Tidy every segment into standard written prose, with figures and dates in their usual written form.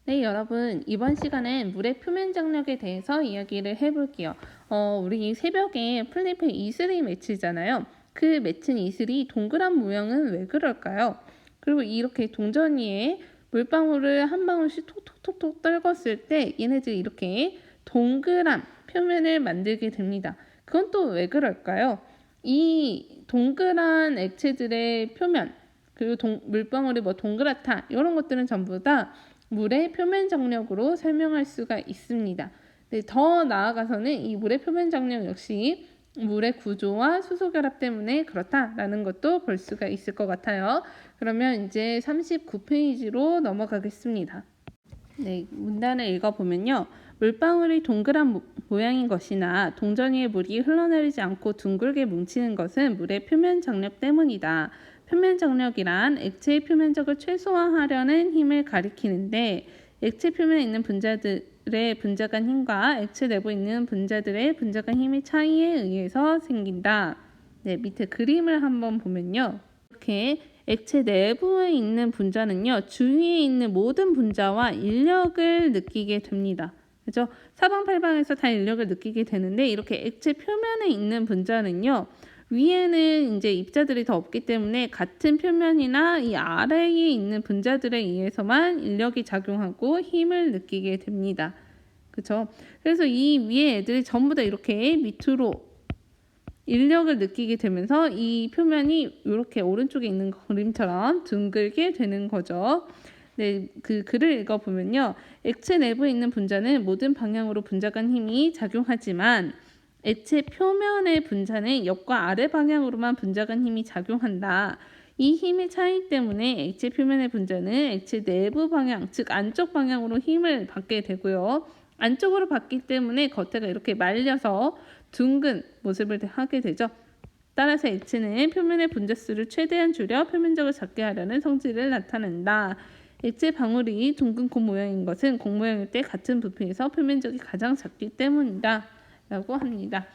네, 여러분, 이번 시간엔 물의 표면 장력에 대해서 이야기를 해볼게요. 우리 새벽에 플리페 이슬이 맺히잖아요. 그 맺힌 이슬이 동그란 모양은 왜 그럴까요? 그리고 이렇게 동전 위에 물방울을 한 방울씩 톡톡톡톡 떨궜을 때 얘네들이 이렇게 동그란 표면을 만들게 됩니다. 그건 또 왜 그럴까요? 이 동그란 액체들의 표면, 그리고 물방울이 뭐 동그랗다, 이런 것들은 전부 다 물의 표면 장력으로 설명할 수가 있습니다. 네, 더 나아가서는 이 물의 표면 장력 역시 물의 구조와 수소 결합 때문에 그렇다라는 것도 볼 수가 있을 것 같아요. 그러면 이제 39페이지로 넘어가겠습니다. 네, 문단을 읽어보면요. 물방울이 동그란 모양인 것이나 동전 위에 물이 흘러내리지 않고 둥글게 뭉치는 것은 물의 표면 장력 때문이다. 표면 장력이란 액체의 표면적을 최소화하려는 힘을 가리키는데 액체 표면에 있는 분자들의 분자간 힘과 액체 내부에 있는 분자들의 분자간 힘의 차이에 의해서 생긴다. 네, 밑에 그림을 한번 보면요. 이렇게 액체 내부에 있는 분자는요, 주위에 있는 모든 분자와 인력을 느끼게 됩니다. 그죠? 사방팔방에서 다 인력을 느끼게 되는데, 이렇게 액체 표면에 있는 분자는요, 위에는 이제 입자들이 더 없기 때문에 같은 표면이나 이 아래에 있는 분자들에 의해서만 인력이 작용하고 힘을 느끼게 됩니다. 그죠? 그래서 이 위에 애들이 전부 다 이렇게 밑으로 인력을 느끼게 되면서 이 표면이 이렇게 오른쪽에 있는 그림처럼 둥글게 되는 거죠. 네, 그 글을 읽어보면요. 액체 내부에 있는 분자는 모든 방향으로 분자간 힘이 작용하지만 액체 표면의 분자는 옆과 아래 방향으로만 분자간 힘이 작용한다. 이 힘의 차이 때문에 액체 표면의 분자는 액체 내부 방향, 즉 안쪽 방향으로 힘을 받게 되고요. 안쪽으로 받기 때문에 겉에가 이렇게 말려서 둥근 모습을 하게 되죠. 따라서 액체는 표면의 분자수를 최대한 줄여 표면적을 작게 하려는 성질을 나타낸다. 액체 방울이 둥근 곰 모양인 것은 공 모양일 때 같은 부피에서 표면적이 가장 작기 때문이다. 라고 합니다.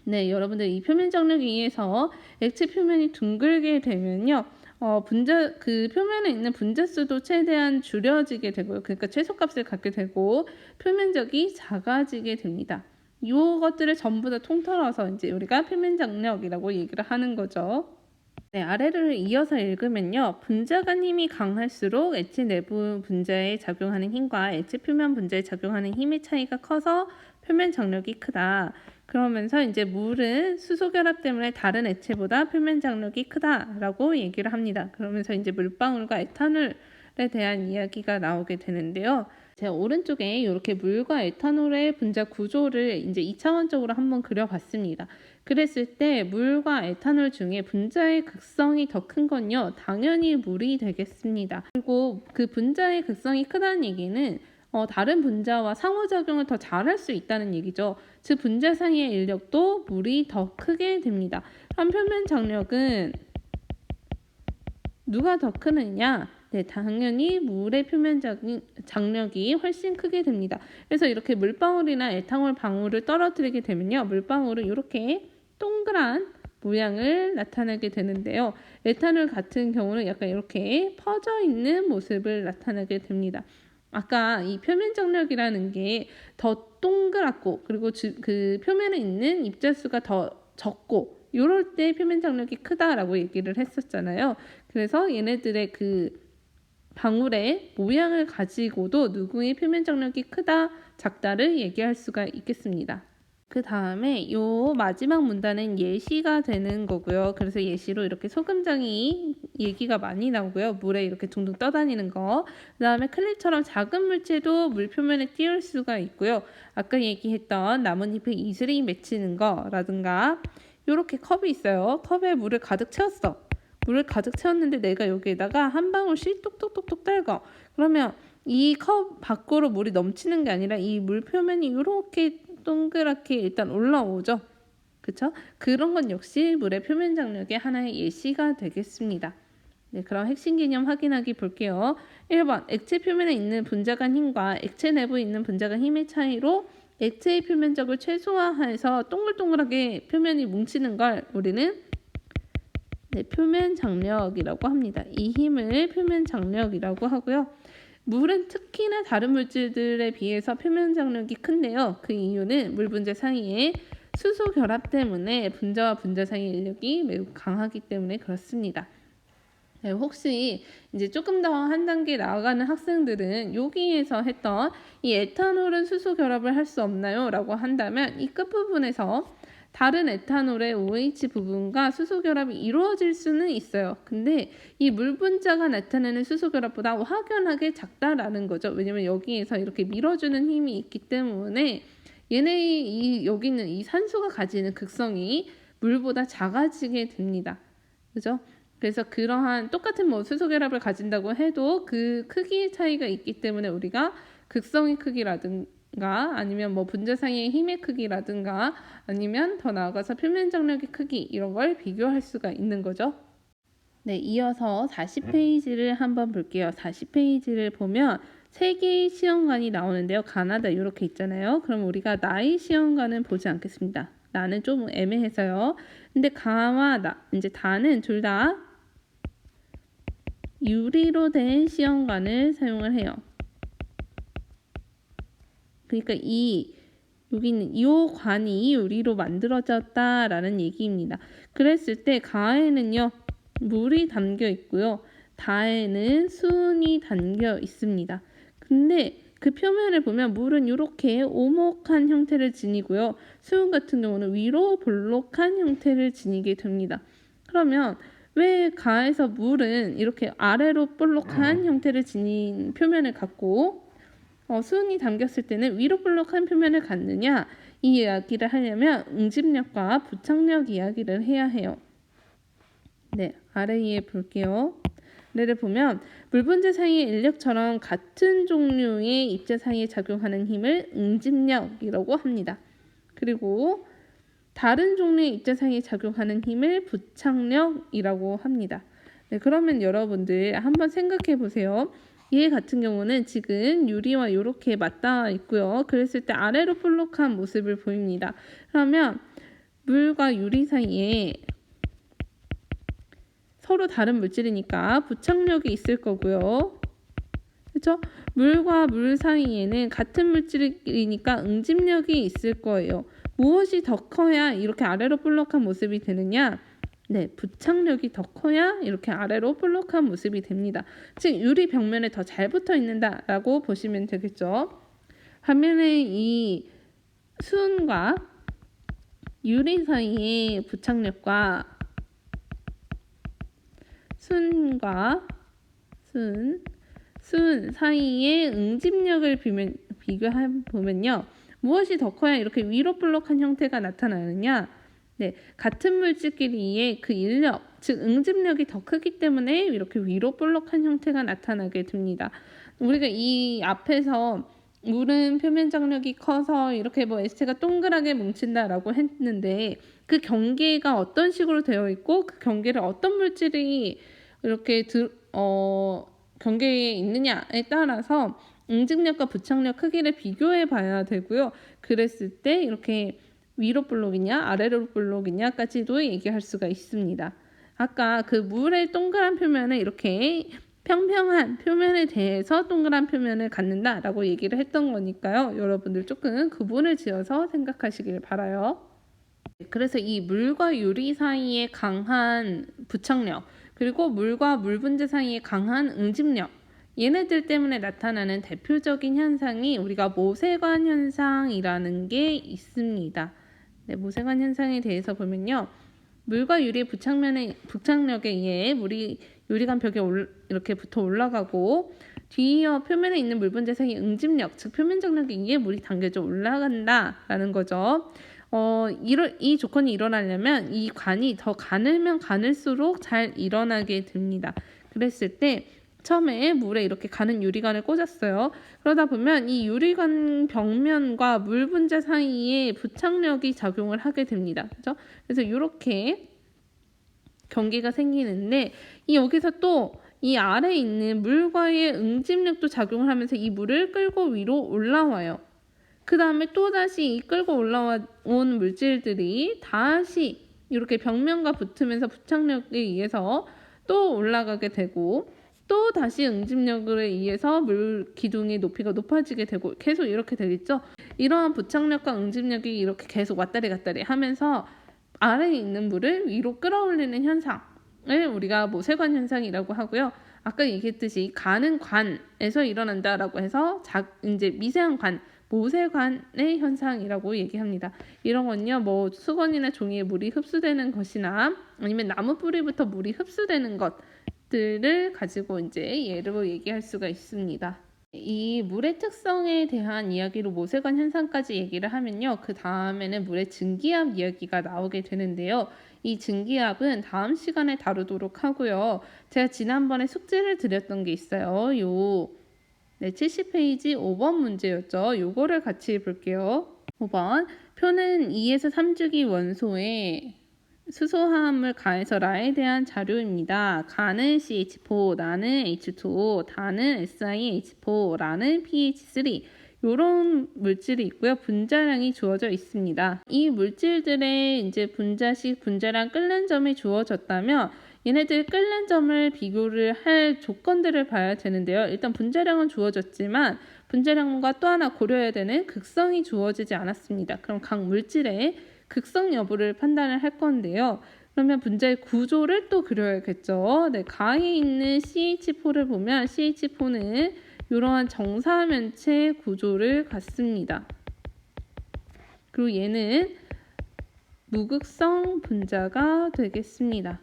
네, 여러분들 이 표면 장력에 의해서 액체 표면이 둥글게 되면요. 그 표면에 있는 분자수도 최대한 줄여지게 되고요. 그러니까 최소값을 갖게 되고 표면적이 작아지게 됩니다. 이것들을 전부 다 통틀어서 이제 우리가 표면 장력이라고 얘기를 하는 거죠. 네, 아래를 이어서 읽으면요. 분자간 힘이 강할수록 액체 내부 분자에 작용하는 힘과 액체 표면 분자에 작용하는 힘의 차이가 커서 표면 장력이 크다. 그러면서 이제 물은 수소 결합 때문에 다른 액체보다 표면 장력이 크다라고 얘기를 합니다. 그러면서 이제 물방울과 에탄올에 대한 이야기가 나오게 되는데요. 제 오른쪽에 이렇게 물과 에탄올의 분자 구조를 이제 2차원적으로 한번 그려봤습니다. 그랬을 때 물과 에탄올 중에 분자의 극성이 더 큰 건요, 당연히 물이 되겠습니다. 그리고 그 분자의 극성이 크다는 얘기는 다른 분자와 상호작용을 더 잘할 수 있다는 얘기죠. 즉 분자 사이의 인력도 물이 더 크게 됩니다. 한 표면 장력은 누가 더 크느냐? 네, 당연히 물의 표면 장력이 훨씬 크게 됩니다. 그래서 이렇게 물방울이나 에탄올 방울을 떨어뜨리게 되면요, 물방울은 이렇게 동그란 모양을 나타내게 되는데요. 에탄올 같은 경우는 약간 이렇게 퍼져 있는 모습을 나타내게 됩니다. 아까 이 표면 장력이라는 게 더 동그랗고 그리고 그 표면에 있는 입자수가 더 적고 이럴 때 표면 장력이 크다라고 얘기를 했었잖아요. 그래서 얘네들의 그 방울의 모양을 가지고도 누구의 표면 장력이 크다, 작다를 얘기할 수가 있겠습니다. 그 다음에 요 마지막 문단은 예시가 되는 거고요. 그래서 예시로 이렇게 소금장이 얘기가 많이 나오고요. 물에 이렇게 둥둥 떠다니는 거. 그 다음에 클립처럼 작은 물체도 물 표면에 띄울 수가 있고요. 아까 얘기했던 나뭇잎에 이슬이 맺히는 거라든가 이렇게 컵이 있어요. 컵에 물을 가득 채웠어. 물을 가득 채웠는데 내가 여기에다가 한 방울씩 뚝뚝뚝뚝 떨궈. 그러면 이 컵 밖으로 물이 넘치는 게 아니라 이 물 표면이 이렇게 동그랗게 일단 올라오죠. 그쵸? 그런 건 역시 물의 표면 장력의 하나의 예시가 되겠습니다. 네, 그럼 핵심 개념 확인하기 볼게요. 1번, 액체 표면에 있는 분자간 힘과 액체 내부에 있는 분자간 힘의 차이로 액체의 표면적을 최소화해서 동글동글하게 표면이 뭉치는 걸 우리는 표면 장력이라고 합니다. 이 힘을 표면 장력이라고 하고요. 물은 특히나 다른 물질들에 비해서 표면 장력이 큰데요. 그 이유는 물 분자 사이에 수소 결합 때문에 분자와 분자 사이의 인력이 매우 강하기 때문에 그렇습니다. 네, 혹시 이제 조금 더 한 단계 나아가는 학생들은 여기에서 했던 이 에탄올은 수소 결합을 할 수 없나요? 라고 한다면 이 끝부분에서 다른 에탄올의 OH 부분과 수소 결합이 이루어질 수는 있어요. 근데 이 물 분자가 나타내는 수소 결합보다 확연하게 작다라는 거죠. 왜냐면 여기에서 이렇게 밀어주는 힘이 있기 때문에 여기 있는 이 산소가 가지는 극성이 물보다 작아지게 됩니다. 그죠? 그래서 그러한 똑같은 수소 결합을 가진다고 해도 그 크기 차이가 있기 때문에 우리가 극성의 크기라든가 아니면 분자 사이의 힘의 크기라든가 아니면 더 나아가서 표면 장력의 크기 이런 걸 비교할 수가 있는 거죠. 네, 이어서 40페이지를 한번 볼게요. 40페이지를 보면 3개의 시험관이 나오는데요. 가나다 이렇게 있잖아요. 그럼 우리가 나의 시험관은 보지 않겠습니다. 나는 좀 애매해서요. 근데 가와 나, 이제 다는 둘 다 유리로 된 시험관을 사용을 해요. 그러니까 여기 있는 이 관이 유리로 만들어졌다라는 얘기입니다. 그랬을 때 가에는요 물이 담겨 있고요. 다에는 수은이 담겨 있습니다. 근데 그 표면을 보면 물은 이렇게 오목한 형태를 지니고요. 수은 같은 경우는 위로 볼록한 형태를 지니게 됩니다. 그러면 왜 가에서 물은 이렇게 아래로 볼록한 형태를 지닌 표면을 갖고 수은이 담겼을 때는 위로 볼록한 표면을 갖느냐? 이 이야기를 하려면 응집력과 부착력 이야기를 해야 해요. 네, 아래에 볼게요. 아래를 보면 물 분자 사이의 인력처럼 같은 종류의 입자 사이에 작용하는 힘을 응집력이라고 합니다. 그리고 다른 종류의 입자 사이에 작용하는 힘을 부착력이라고 합니다. 네, 그러면 여러분들 한번 생각해 보세요. 얘 같은 경우는 지금 유리와 이렇게 맞닿아 있고요. 그랬을 때 아래로 볼록한 모습을 보입니다. 그러면 물과 유리 사이에 서로 다른 물질이니까 부착력이 있을 거고요. 그렇죠? 물과 물 사이에는 같은 물질이니까 응집력이 있을 거예요. 무엇이 더 커야 이렇게 아래로 볼록한 모습이 되느냐? 네, 부착력이 더 커야 이렇게 아래로 볼록한 모습이 됩니다. 즉 유리 벽면에 더 잘 붙어 있는다라고 보시면 되겠죠. 반면에 이 수은과 유리 사이의 부착력과 수은 사이의 응집력을 비교해 보면요. 무엇이 더 커야 이렇게 위로 볼록한 형태가 나타나느냐? 네, 같은 물질끼리의 그 인력, 즉 응집력이 더 크기 때문에 이렇게 위로 볼록한 형태가 나타나게 됩니다. 우리가 이 앞에서 물은 표면 장력이 커서 이렇게 에스테가 동그랗게 뭉친다라고 했는데 그 경계가 어떤 식으로 되어 있고 그 경계를 어떤 물질이 이렇게 경계에 있느냐에 따라서 응집력과 부착력 크기를 비교해 봐야 되고요. 그랬을 때 이렇게 위로 볼록이냐 아래로 볼록이냐까지도 얘기할 수가 있습니다. 아까 그 물의 동그란 표면을 이렇게 평평한 표면에 대해서 동그란 표면을 갖는다라고 얘기를 했던 거니까요. 여러분들 조금 구분을 지어서 생각하시길 바라요. 그래서 이 물과 유리 사이의 강한 부착력 그리고 물과 물 분자 사이의 강한 응집력 얘네들 때문에 나타나는 대표적인 현상이 우리가 모세관 현상이라는 게 있습니다. 네, 모세관 현상에 대해서 보면요. 물과 유리의 부착력에 의해 물이 유리관 벽에 이렇게 붙어 올라가고 뒤이어 표면에 있는 물 분자 사이의 응집력, 즉 표면 장력에 의해 물이 당겨져 올라간다라는 거죠. 이 조건이 일어나려면 이 관이 더 가늘면 가늘수록 잘 일어나게 됩니다. 그랬을 때 처음에 물에 이렇게 가는 유리관을 꽂았어요. 그러다 보면 이 유리관 벽면과 물 분자 사이에 부착력이 작용을 하게 됩니다. 그죠? 그래서 이렇게 경계가 생기는데 여기서 또 이 아래에 있는 물과의 응집력도 작용을 하면서 이 물을 끌고 위로 올라와요. 그 다음에 또다시 이 끌고 올라온 물질들이 다시 이렇게 벽면과 붙으면서 부착력에 의해서 또 올라가게 되고 또 다시 응집력에 의해서 물 기둥의 높이가 높아지게 되고 계속 이렇게 되겠죠. 이러한 부착력과 응집력이 이렇게 계속 왔다리 갔다리 하면서 아래에 있는 물을 위로 끌어올리는 현상을 우리가 모세관 현상이라고 하고요. 아까 얘기했듯이 가는 관에서 일어난다라고 해서 이제 미세한 관, 모세관의 현상이라고 얘기합니다. 이런 건요, 뭐 수건이나 종이에 물이 흡수되는 것이나 아니면 나무 뿌리부터 물이 흡수되는 것들을 가지고 이제 예로 얘기할 수가 있습니다. 이 물의 특성에 대한 이야기로 모세관 현상까지 얘기를 하면요, 그 다음에는 물의 증기압 이야기가 나오게 되는데요. 이 증기압은 다음 시간에 다루도록 하고요. 제가 지난번에 숙제를 드렸던 게 있어요. 70페이지 5번 문제였죠. 요거를 같이 볼게요. 5번. 표는 2에서 3주기 원소에 수소화합물 가에서 라에 대한 자료입니다. 가는 CH4, 나는 H2O, 다는 SiH4, 라는 pH3. 이런 물질이 있고요. 분자량이 주어져 있습니다. 이 물질들의 이제 분자량 끓는 점이 주어졌다면 얘네들 끓는 점을 비교를 할 조건들을 봐야 되는데요. 일단 분자량은 주어졌지만 분자량과 또 하나 고려해야 되는 극성이 주어지지 않았습니다. 그럼 각 물질의 극성 여부를 판단을 할 건데요. 그러면 분자의 구조를 또 그려야겠죠. 네, 가에 있는 CH4를 보면 CH4는 이러한 정사면체 구조를 갖습니다. 그리고 얘는 무극성 분자가 되겠습니다.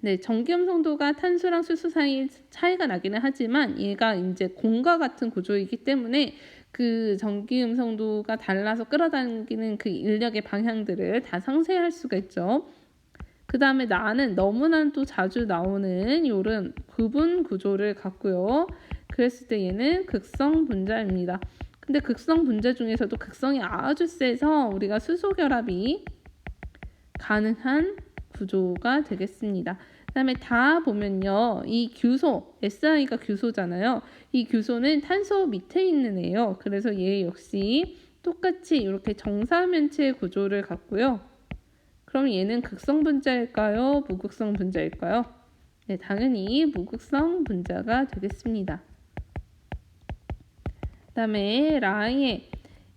네, 전기음 성도가 탄소랑 수소 사이 차이가 나기는 하지만 얘가 이제 공과 같은 구조이기 때문에 그 전기음 성도가 달라서 끌어당기는 그 인력의 방향들을 다 상쇄할 수가 있죠. 그 다음에 나는 너무나도 자주 나오는 이런 구분 구조를 갖고요. 그랬을 때 얘는 극성 분자입니다. 근데 극성 분자 중에서도 극성이 아주 세서 우리가 수소 결합이 가능한 구조가 되겠습니다. 그 다음에 다 보면요. 이 규소, Si가 규소잖아요. 이 규소는 탄소 밑에 있는 애예요. 그래서 얘 역시 똑같이 이렇게 정사면체 구조를 갖고요. 그럼 얘는 극성 분자일까요? 무극성 분자일까요? 네, 당연히 무극성 분자가 되겠습니다. 그 다음에 라의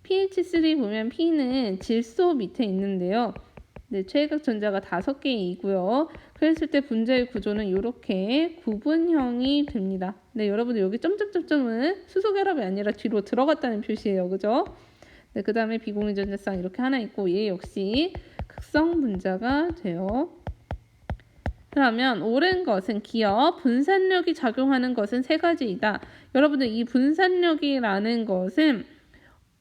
pH3 보면 P는 질소 밑에 있는데요. 네, 최외각 전자가 5개이고요. 그랬을 때 분자의 구조는 이렇게 구분형이 됩니다. 네, 여러분들 여기 점점점점은 수소 결합이 아니라 뒤로 들어갔다는 표시예요. 그죠? 네, 그 다음에 비공유 전자쌍 이렇게 하나 있고 얘 역시 극성 분자가 돼요. 그러면 옳은 것은 기억, 분산력이 작용하는 것은 3가지이다. 여러분들 이 분산력이라는 것은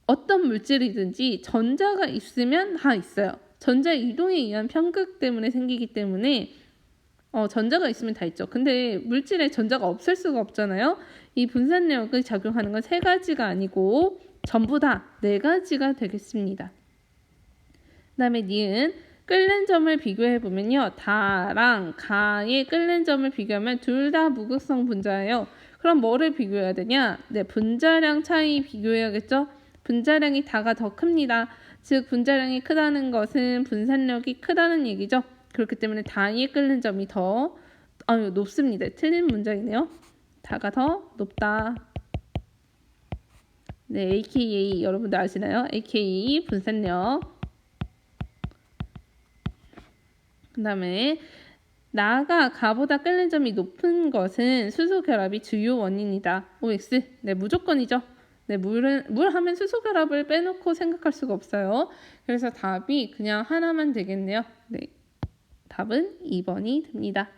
어떤 물질이든지 전자가 있으면 다 있어요. 전자 이동에 의한 편극 때문에 생기기 때문에 전자가 있으면 다 있죠. 근데 물질에 전자가 없을 수가 없잖아요. 이 분산력이 작용하는 건 3가지가 아니고 전부 다 4가지가 되겠습니다. 그 다음에 니은 끓는 점을 비교해보면요. 다랑 가의 끓는 점을 비교하면 둘 다 무극성 분자예요. 그럼 뭐를 비교해야 되냐? 네, 분자량 차이 비교해야겠죠? 분자량이 다가 더 큽니다. 즉 분자량이 크다는 것은 분산력이 크다는 얘기죠. 그렇기 때문에 다의 끓는 점이 더 높습니다. 틀린 문장이네요. 다가 더 높다. 네, AKA 여러분들 아시나요? AKA 분산력. 그 다음에 나가 가보다 끓는 점이 높은 것은 수소 결합이 주요 원인이다. OX. 네, 무조건이죠. 네, 물 하면 수소 결합을 빼놓고 생각할 수가 없어요. 그래서 답이 그냥 하나만 되겠네요. 네, 답은 2번이 됩니다.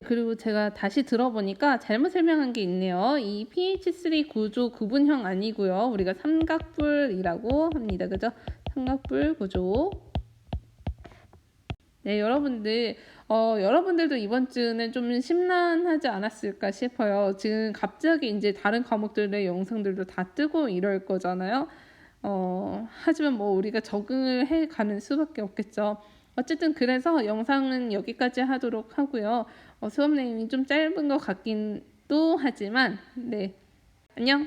그리고 제가 다시 들어보니까 잘못 설명한 게 있네요. 이 pH3 구조 구분형 아니고요. 우리가 삼각뿔이라고 합니다. 그죠? 삼각뿔 구조. 네, 여러분들도 이번 주는 좀 심란하지 않았을까 싶어요. 지금 갑자기 이제 다른 과목들의 영상들도 다 뜨고 이럴 거잖아요. 하지만 뭐 우리가 적응을 해 가는 수밖에 없겠죠. 어쨌든 그래서 영상은 여기까지 하도록 하고요. 수업 내용이 좀 짧은 것 같긴 또 하지만, 네, 안녕.